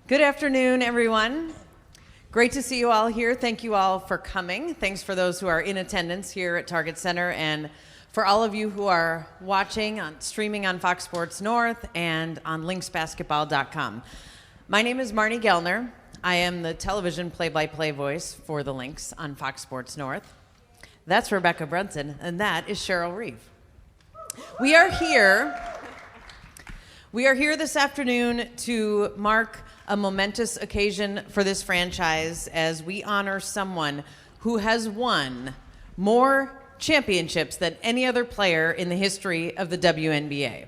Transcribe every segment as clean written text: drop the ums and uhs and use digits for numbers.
Good afternoon, everyone. Great to see you all here. Thank you all for coming. Thanks for those who are in attendance here at Target Center, and for all of you who are watching, streaming on Fox Sports North and on lynxbasketball.com. My name is Marnie Gellner. I am the television play-by-play voice for the Lynx on Fox Sports North. That's Rebekkah Brunson, and that is Cheryl Reeve. We are here this afternoon to mark a momentous occasion for this franchise as we honor someone who has won more championships than any other player in the history of the WNBA.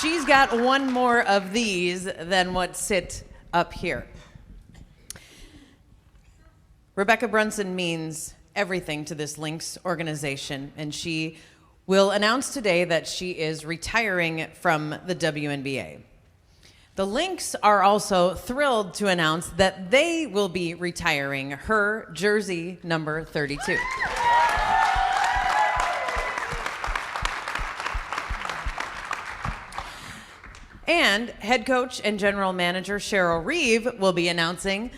She's got one more of these than what sit up here. Rebekkah Brunson means everything to this Lynx organization, and she will announce today that she is retiring from the WNBA. The Lynx are also thrilled to announce that they will be retiring her jersey number 32. And head coach and general manager Cheryl Reeve will be announcing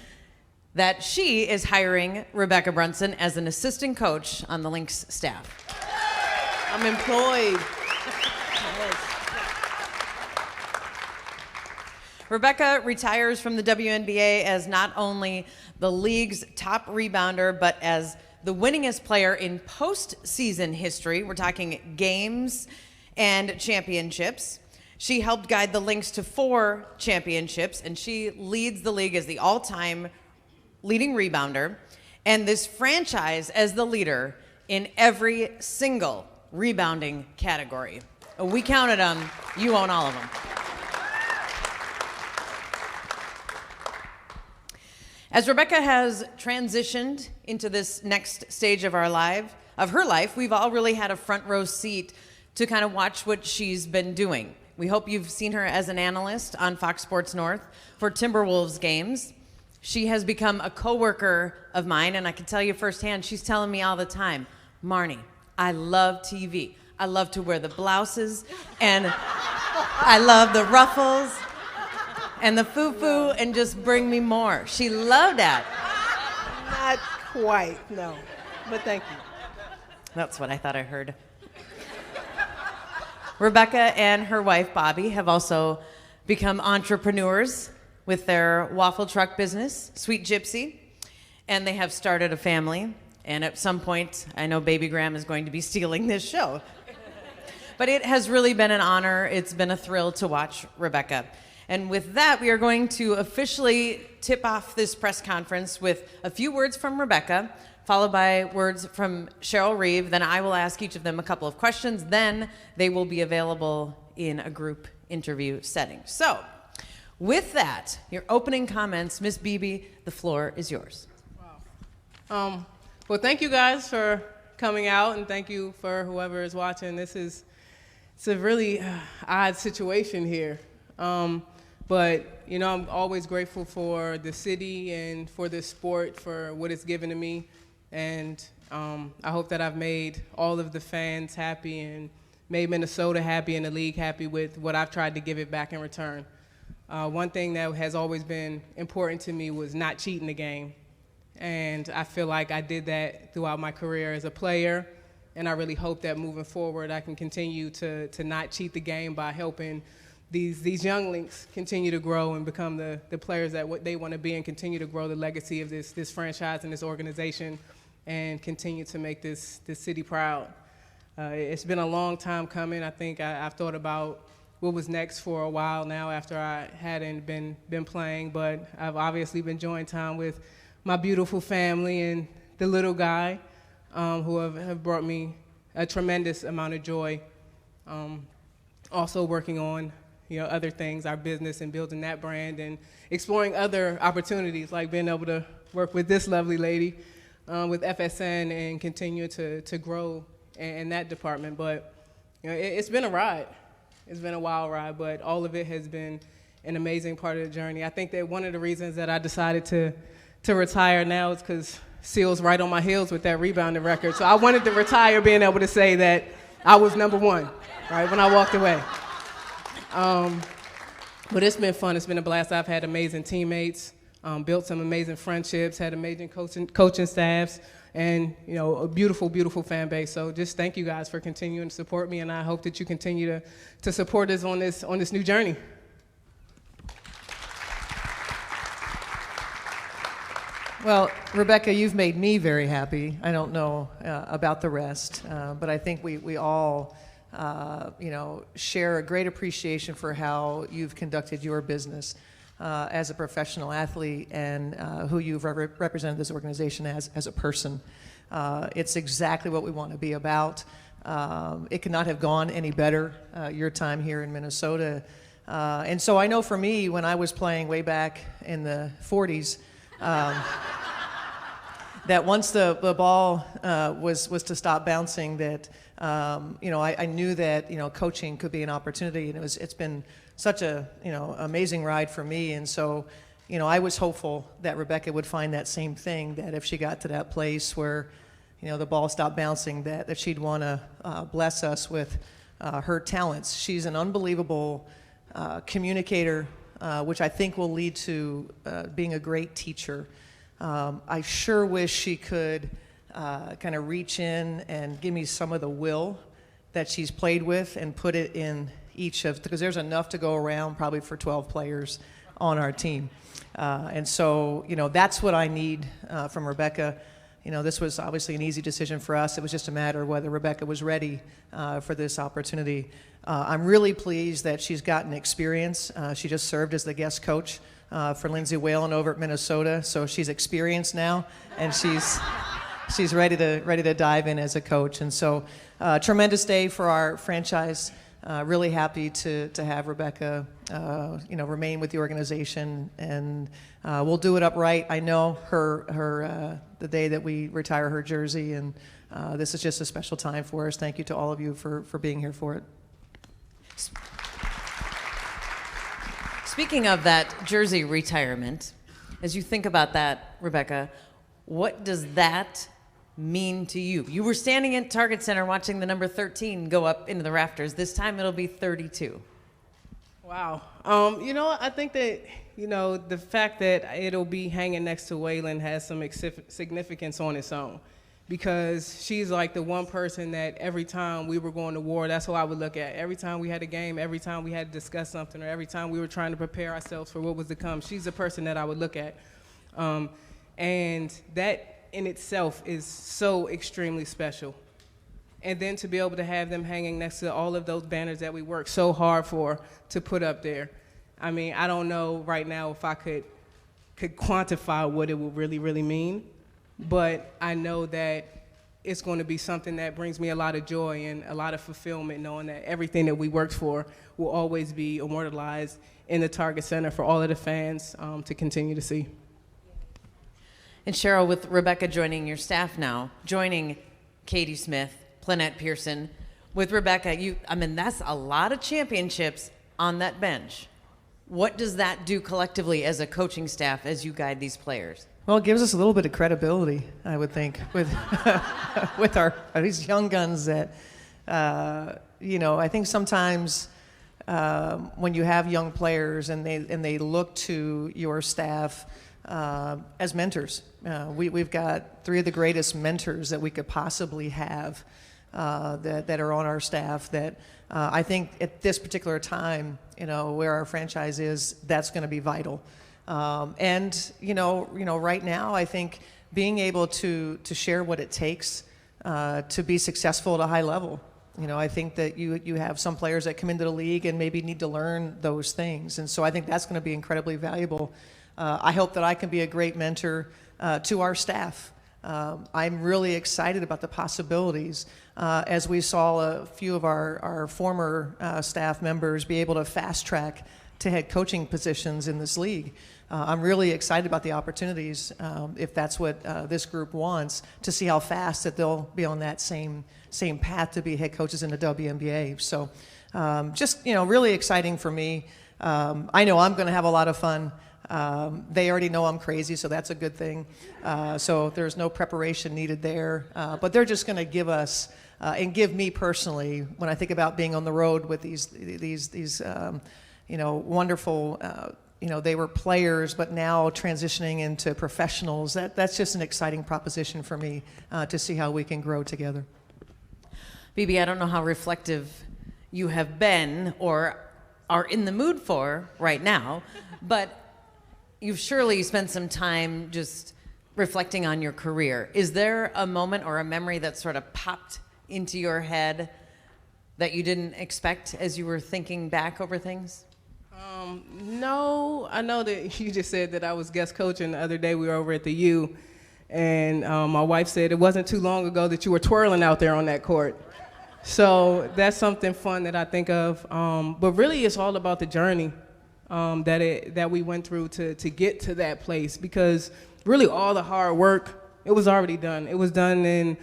that she is hiring Rebekkah Brunson as an assistant coach on the Lynx staff. I'm employed. Rebekkah retires from the WNBA as not only the league's top rebounder, but as the winningest player in postseason history. We're talking games and championships. She helped guide the Lynx to 4 championships, and she leads the league as the all-time leading rebounder, and this franchise as the leader in every single rebounding category. We counted them. You own all of them. As Rebekkah has transitioned into this next stage of her life, we've all really had a front row seat to kind of watch what she's been doing. We hope you've seen her as an analyst on Fox Sports North for Timberwolves games. She has become a coworker of mine, and I can tell you firsthand, she's telling me all the time, Marnie, I love TV. I love to wear the blouses, and I love the ruffles and the foo-foo, and just bring me more. She loved that. Not quite, no, but thank you. That's what I thought I heard. Rebekkah and her wife, Bobby, have also become entrepreneurs with their waffle truck business, Sweet Gypsy, and they have started a family. And at some point, I know Baby Graham is going to be stealing this show. But it has really been an honor. It's been a thrill to watch Rebekkah. And with that, we are going to officially tip off this press conference with a few words from Rebekkah, followed by words from Cheryl Reeve. Then I will ask each of them a couple of questions. Then they will be available in a group interview setting. So, with that, your opening comments, Miss Beebe, the floor is yours. Wow. Well, thank you guys for coming out, and thank you for whoever is watching. It's a really odd situation here. But, you know, I'm always grateful for the city and for this sport, for what it's given to me. And I hope that I've made all of the fans happy and made Minnesota happy and the league happy with what I've tried to give it back in return. One thing that has always been important to me was not cheating the game. And I feel like I did that throughout my career as a player, and I really hope that moving forward I can continue to not cheat the game by helping these young Lynx continue to grow and become the players that what they want to be, and continue to grow the legacy of this franchise and this organization, and continue to make this city proud. It's been a long time coming. I think I've thought about what was next for a while now after I hadn't been playing, but I've obviously been enjoying time with my beautiful family and the little guy, who have brought me a tremendous amount of joy. Also working on, other things, our business, and building that brand, and exploring other opportunities, like being able to work with this lovely lady, with FSN, and continue to grow in that department. But it's been a ride. It's been a wild ride, but all of it has been an amazing part of the journey. I think that one of the reasons that I decided to retire now is because Seal's right on my heels with that rebounding record. So I wanted to retire being able to say that I was number one. right when I walked away. But it's been fun. It's been a blast. I've had amazing teammates, built some amazing friendships, had amazing coaching staffs, and a beautiful, beautiful fan base. So just thank you guys for continuing to support me, and I hope that you continue to support us on this new journey. Well, Rebekkah, you've made me very happy. I don't know about the rest, but I think we all, share a great appreciation for how you've conducted your business as a professional athlete and who you've represented this organization as a person. It's exactly what we want to be about. It could not have gone any better, your time here in Minnesota. And so I know for me, when I was playing way back in the 40s, that once the ball was to stop bouncing, that I knew that coaching could be an opportunity, and it's been such a amazing ride for me. And so I was hopeful that Rebekkah would find that same thing, that if she got to that place where the ball stopped bouncing, that she'd want to bless us with her talents. She's an unbelievable communicator, which I think will lead to being a great teacher. I sure wish she could kind of reach in and give me some of the will that she's played with and put it in each of, because there's enough to go around probably for 12 players on our team. And so, that's what I need from Rebekkah. This was obviously an easy decision for us. It was just a matter of whether Rebekkah was ready for this opportunity. I'm really pleased that she's gotten experience. She just served as the guest coach for Lindsay Whalen over at Minnesota, so she's experienced now, and she's ready to dive in as a coach. And so, tremendous day for our franchise. Really happy to have Rebekkah, remain with the organization, and we'll do it upright. I know her the day that we retire her jersey, and this is just a special time for us. Thank you to all of you for being here for it. Speaking of that jersey retirement, as you think about that, Rebekkah, what does that mean to you? You were standing at Target Center watching the number 13 go up into the rafters. This time it'll be 32. Wow. I think that, the fact that it'll be hanging next to Whalen has some significance on its own, because she's like the one person that every time we were going to war, that's who I would look at. Every time we had a game, every time we had to discuss something, or every time we were trying to prepare ourselves for what was to come, she's the person that I would look at. And that in itself is so extremely special. And then to be able to have them hanging next to all of those banners that we worked so hard for to put up there. I mean, I don't know right now if I could quantify what it would really, really mean, but I know that it's going to be something that brings me a lot of joy and a lot of fulfillment, knowing that everything that we worked for will always be immortalized in the Target Center for all of the fans to continue to see. And Cheryl, with Rebekkah joining your staff now, joining Katie Smith, Plannette Pearson, with Rebekkah, that's a lot of championships on that bench. What does that do collectively as a coaching staff as you guide these players? Well, it gives us a little bit of credibility, I would think, with with these young guns that, I think sometimes when you have young players and they look to your staff as mentors. We've got three of the greatest mentors that we could possibly have that are on our staff that I think at this particular time, where our franchise is, that's going to be vital. And right now, I think being able to share what it takes to be successful at a high level. I think that you have some players that come into the league and maybe need to learn those things. And so I think that's going to be incredibly valuable. I hope that I can be a great mentor to our staff. I'm really excited about the possibilities as we saw a few of our former staff members be able to fast track to head coaching positions in this league. I'm really excited about the opportunities, if that's what this group wants, to see how fast that they'll be on that same path to be head coaches in the WNBA. So just, really exciting for me. I know I'm going to have a lot of fun. They already know I'm crazy, so that's a good thing. So there's no preparation needed there. But they're just going to give us and give me personally, when I think about being on the road with these wonderful, they were players, but now transitioning into professionals. That's just an exciting proposition for me to see how we can grow together. BB, I don't know how reflective you have been or are in the mood for right now, but you've surely spent some time just reflecting on your career. Is there a moment or a memory that sort of popped into your head that you didn't expect as you were thinking back over things? No, I know that you just said that I was guest coaching the other day. We were over at the U, and my wife said it wasn't too long ago that you were twirling out there on that court. So that's something fun that I think of. But really, it's all about the journey that we went through to get to that place, because really all the hard work, it was already done. It was done in,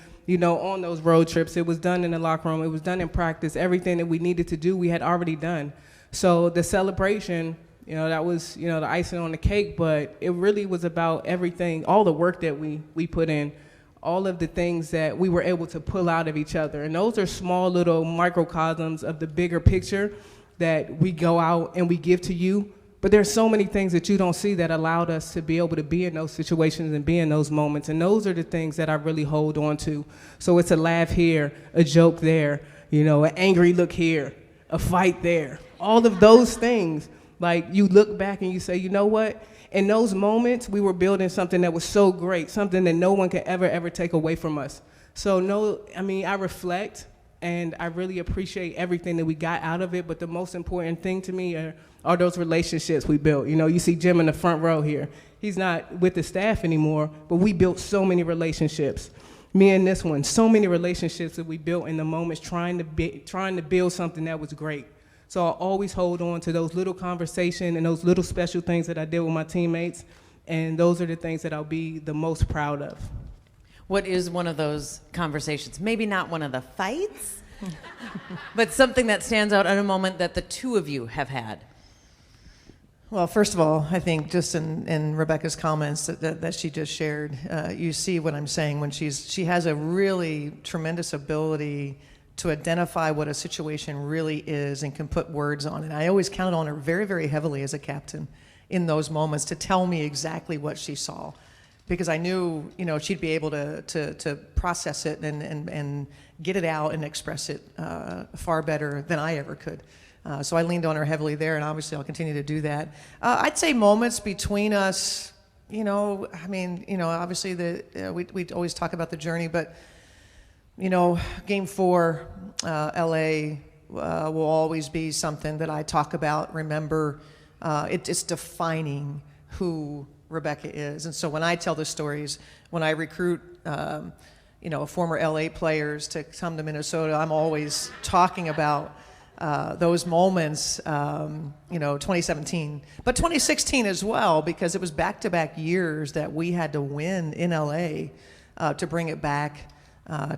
on those road trips. It was done in the locker room. It was done in practice. Everything that we needed to do, we had already done. So the celebration, that was, the icing on the cake, but it really was about everything, all the work that we put in, all of the things that we were able to pull out of each other. And those are small little microcosms of the bigger picture that we go out and we give to you. But there's so many things that you don't see that allowed us to be able to be in those situations and be in those moments. And those are the things that I really hold on to. So it's a laugh here, a joke there, an angry look here, a fight there. All of those things, like you look back and you say, you know what? In those moments, we were building something that was so great, something that no one could ever take away from us. So I reflect and I really appreciate everything that we got out of it. But the most important thing to me are those relationships we built. You see Jim in the front row here. He's not with the staff anymore, but we built so many relationships. Me and this one, so many relationships that we built in the moments trying to build something that was great. So I always hold on to those little conversations and those little special things that I did with my teammates, and those are the things that I'll be the most proud of. What is one of those conversations? Maybe not one of the fights, but something that stands out at a moment that the two of you have had. Well, first of all, I think just in Rebekkah's comments that she just shared, you see what I'm saying when she has a really tremendous ability to identify what a situation really is and can put words on it. I always counted on her very, very heavily as a captain in those moments to tell me exactly what she saw, because I knew, she'd be able to process it and get it out and express it far better than I ever could. So I leaned on her heavily there, and obviously I'll continue to do that. I'd say moments between us, obviously we always talk about the journey, but Game 4, LA will always be something that I talk about, remember. It's defining who Rebekkah is. And so when I tell the stories, when I recruit, former LA players to come to Minnesota, I'm always talking about those moments, 2017. But 2016 as well, because it was back-to-back years that we had to win in LA to bring it back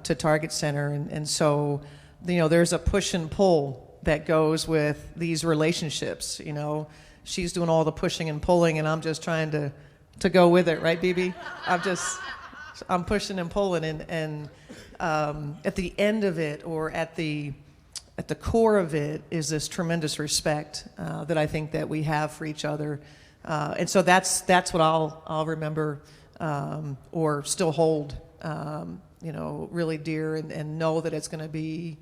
to Target Center, and so there's a push and pull that goes with these relationships. She's doing all the pushing and pulling, and I'm just trying to go with it, right, BB? I'm pushing and pulling, and at the end of it, or at the core of it, is this tremendous respect that I think that we have for each other, and so that's what I'll remember or still hold. Really dear, and know that it's going to be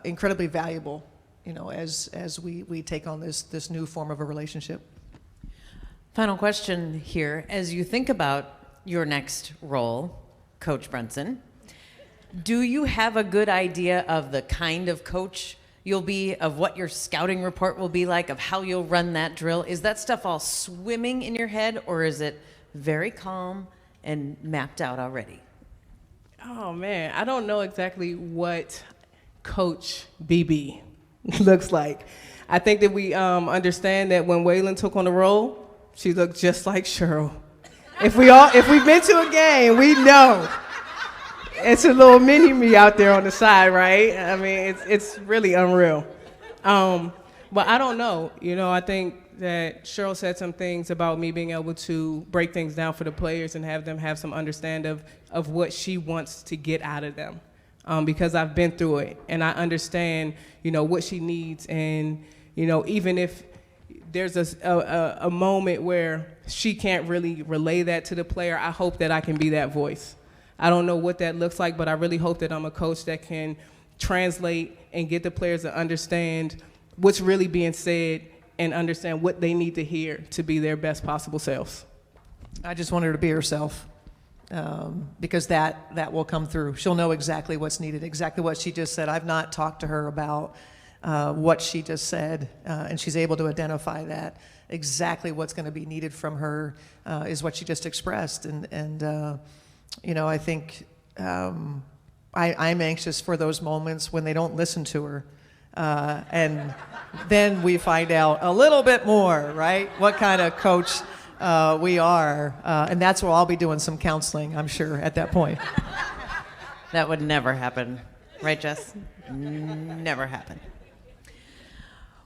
incredibly valuable, as we take on this new form of a relationship. Final question here. As you think about your next role, Coach Brunson, do you have a good idea of the kind of coach you'll be, of what your scouting report will be like, of how you'll run that drill? Is that stuff all swimming in your head, or is it very calm and mapped out already? Oh, man, I don't know exactly what Coach BB looks like. I think that we understand that when Waylon took on the role, she looked just like Cheryl. If we've been to a game, we know it's a little mini-me out there on the side, right? I mean, it's really unreal. But I don't know. I think that Cheryl said some things about me being able to break things down for the players and have them have some understanding of what she wants to get out of them. because I've been through it and I understand, what she needs. And, even if there's a moment where she can't really relay that to the player, I hope that I can be that voice. I don't know what that looks like, but I really hope that I'm a coach that can translate and get the players to understand what's really being said and understand what they need to hear to be their best possible selves. I just want her to be herself, because that will come through. She'll know exactly what's needed, exactly what she just said. I've not talked to her about what she just said, and she's able to identify that. Exactly what's going to be needed from her is what she just expressed. And I think I'm anxious for those moments when they don't listen to her. And then we find out a little bit more, right? What kind of coach we are. And that's where I'll be doing some counseling, I'm sure, at that point. That would never happen. Right, Jess? Never happen.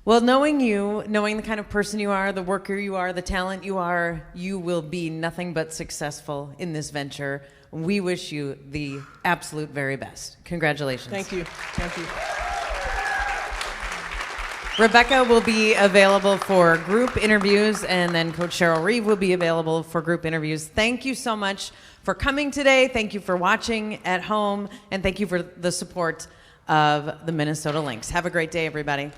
Well, knowing you, knowing the kind of person you are, the worker you are, the talent you are, you will be nothing but successful in this venture. We wish you the absolute very best. Congratulations. Thank you. Thank you. Rebekkah will be available for group interviews, and then Coach Cheryl Reeve will be available for group interviews. Thank you so much for coming today. Thank you for watching at home, and thank you for the support of the Minnesota Lynx. Have a great day, everybody.